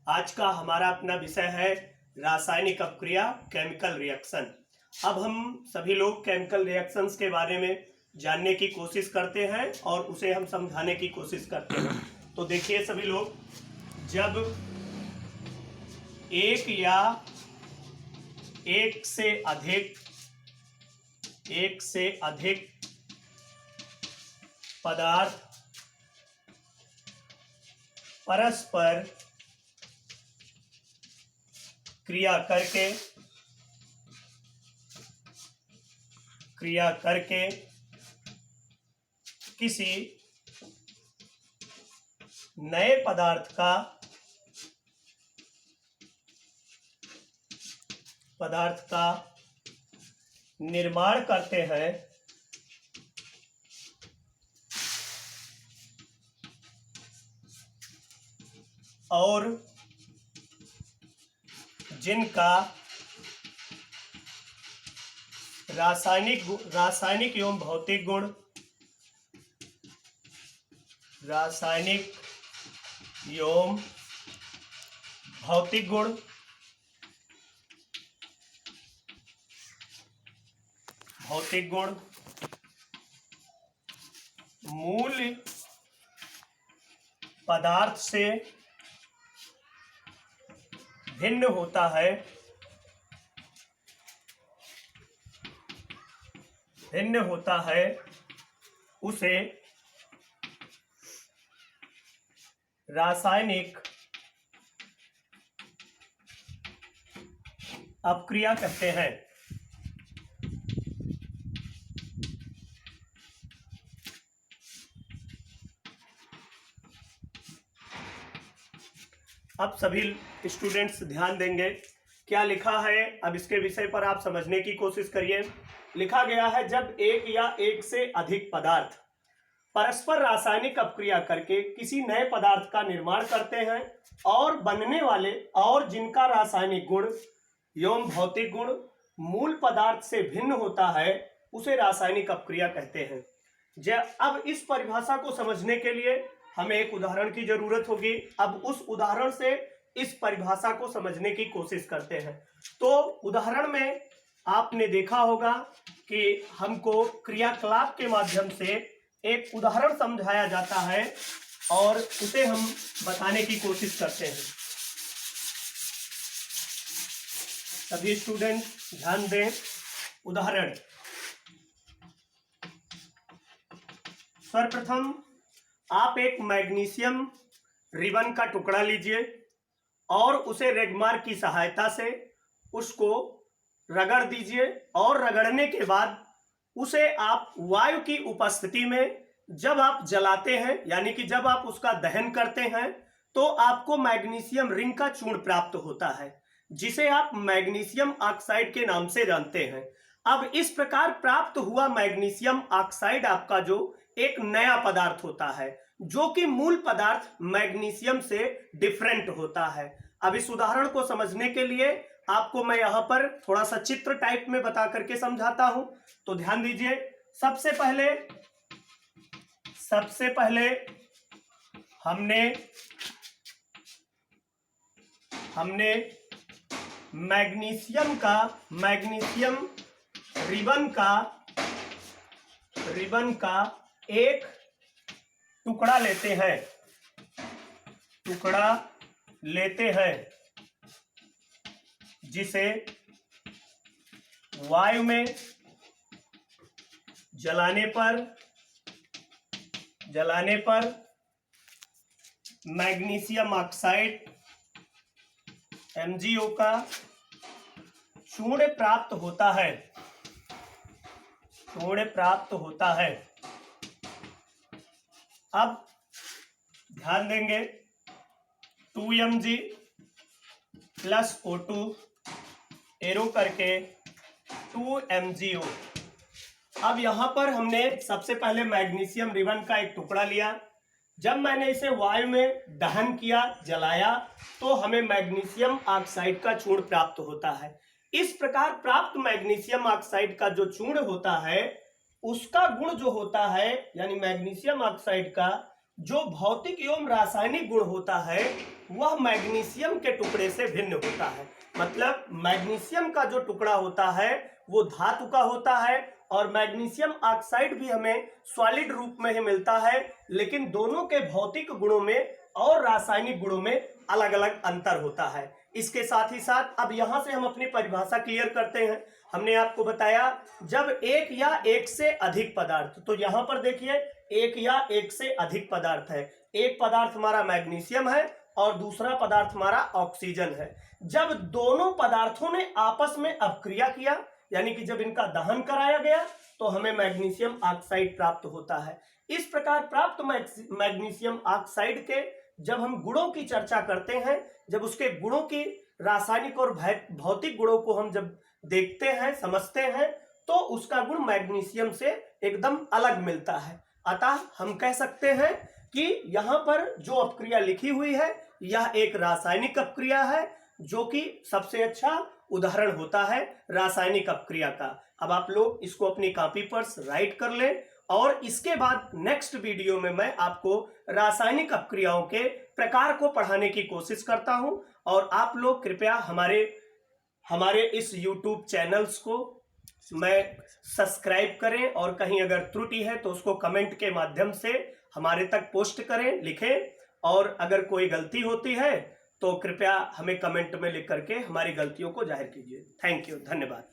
आज का हमारा अपना विषय है रासायनिक अपक्रिया, केमिकल रिएक्शन। अब हम सभी लोग केमिकल रिएक्शंस के बारे में जानने की कोशिश करते हैं और उसे हम समझाने की कोशिश करते हैं। तो देखिए सभी लोग, जब एक या एक से अधिक पदार्थ परस्पर क्रिया करके किसी नए पदार्थ का निर्माण करते हैं और जिनका रासायनिक एवं भौतिक गुण मूल पदार्थ से भिन्न होता है उसे रासायनिक अपक्रिया कहते हैं। अब सभी स्टूडेंट्स ध्यान देंगे, क्या लिखा है अब इसके विषय पर आप समझने की कोशिश करिए। लिखा गया है, जब एक या एक से अधिक पदार्थ परस्पर रासायनिक अपक्रिया करके किसी नए पदार्थ का निर्माण करते हैं और बनने वाले और जिनका रासायनिक गुण एवं भौतिक गुण मूल पदार्थ से भिन्न होता है उसे रासायनिक अपक्रिया कहते हैं। अब इस परिभाषा को समझने के लिए हमें एक उदाहरण की जरूरत होगी। अब उस उदाहरण से इस परिभाषा को समझने की कोशिश करते हैं। तो उदाहरण में आपने देखा होगा कि हमको क्रियाकलाप के माध्यम से एक उदाहरण समझाया जाता है और उसे हम बताने की कोशिश करते हैं। सभी स्टूडेंट ध्यान दें। उदाहरण, सर्वप्रथम आप एक मैग्नीशियम रिबन का टुकड़ा लीजिए और उसे रेगमार की सहायता से उसको रगड़ दीजिए और रगड़ने के बाद उसे आप वायु की उपस्थिति में जब आप जलाते हैं, यानी कि जब आप उसका दहन करते हैं, तो आपको मैग्नीशियम रिंग का चूर्ण प्राप्त होता है, जिसे आप मैग्नीशियम ऑक्साइड के नाम से जानते हैं। अब इस प्रकार प्राप्त हुआ मैग्नीशियम ऑक्साइड आपका जो एक नया पदार्थ होता है, जो कि मूल पदार्थ मैग्नीशियम से डिफरेंट होता है। अब इस उदाहरण को समझने के लिए आपको मैं यहां पर थोड़ा सा चित्र टाइप में बता करके समझाता हूं, तो ध्यान दीजिए। सबसे पहले हमने मैग्नीशियम रिबन का एक टुकड़ा लेते हैं जिसे वायु में जलाने पर मैग्नीशियम ऑक्साइड MgO का चूर्ण प्राप्त होता है। अब ध्यान देंगे, 2Mg प्लस O2 एरो करके 2MgO। अब यहां पर हमने सबसे पहले मैग्नीशियम रिबन का एक टुकड़ा लिया। जब मैंने इसे वायु में दहन किया, जलाया, तो हमें मैग्नीशियम ऑक्साइड का चूर्ण प्राप्त होता है। इस प्रकार प्राप्त मैग्नीशियम ऑक्साइड का जो चूर्ण होता है, उसका गुण जो होता है, यानी मैग्नीशियम ऑक्साइड का, जो भौतिक एवं रासायनिक गुण होता है वह मैग्नीशियम के टुकड़े से भिन्न होता है। मतलब मैग्नीशियम का जो टुकड़ा होता है वो धातु का होता है और मैग्नीशियम ऑक्साइड भी हमें सॉलिड रूप में ही मिलता है, लेकिन दोनों के भौतिक गुणों में और रासायनिक गुणों में अलग अलग अंतर होता है। इसके साथ ही साथ अब यहां से हम अपनी परिभाषा क्लियर करते हैं। हमने आपको बताया जब एक या एक से अधिक पदार्थ, तो यहां पर देखिए एक या एक से अधिक पदार्थ है। एक पदार्थ हमारा मैग्नीशियम है और दूसरा पदार्थ हमारा ऑक्सीजन है। जब दोनों पदार्थों ने आपस में अपक्रिया किया, यानी कि जब इनका दहन कराया गया, तो हमें मैग्नीशियम ऑक्साइड प्राप्त होता है। इस प्रकार प्राप्त मैग्नीशियम ऑक्साइड के जब हम गुणों की चर्चा करते हैं, जब उसके गुणों की रासायनिक और भौतिक गुणों को हम जब देखते हैं, समझते हैं, तो उसका गुण मैग्नीशियम से एकदम अलग मिलता है। अतः हम कह सकते हैं कि यहाँ पर जो अपक्रिया लिखी हुई है यह एक रासायनिक अपक्रिया है, जो कि सबसे अच्छा उदाहरण होता है रासायनिक अपक्रिया का। अब आप लोग इसको अपनी कॉपी पर राइट कर लें और इसके बाद नेक्स्ट वीडियो में मैं आपको रासायनिक अपक्रियाओं के प्रकार को पढ़ाने की कोशिश करता हूं। और आप लोग कृपया हमारे इस YouTube चैनल्स को सब्सक्राइब करें और कहीं अगर त्रुटि है तो उसको कमेंट के माध्यम से हमारे तक पोस्ट करें, लिखें। और अगर कोई गलती होती है तो कृपया हमें कमेंट में लिख करके हमारी गलतियों को जाहिर कीजिए। थैंक यू, धन्यवाद।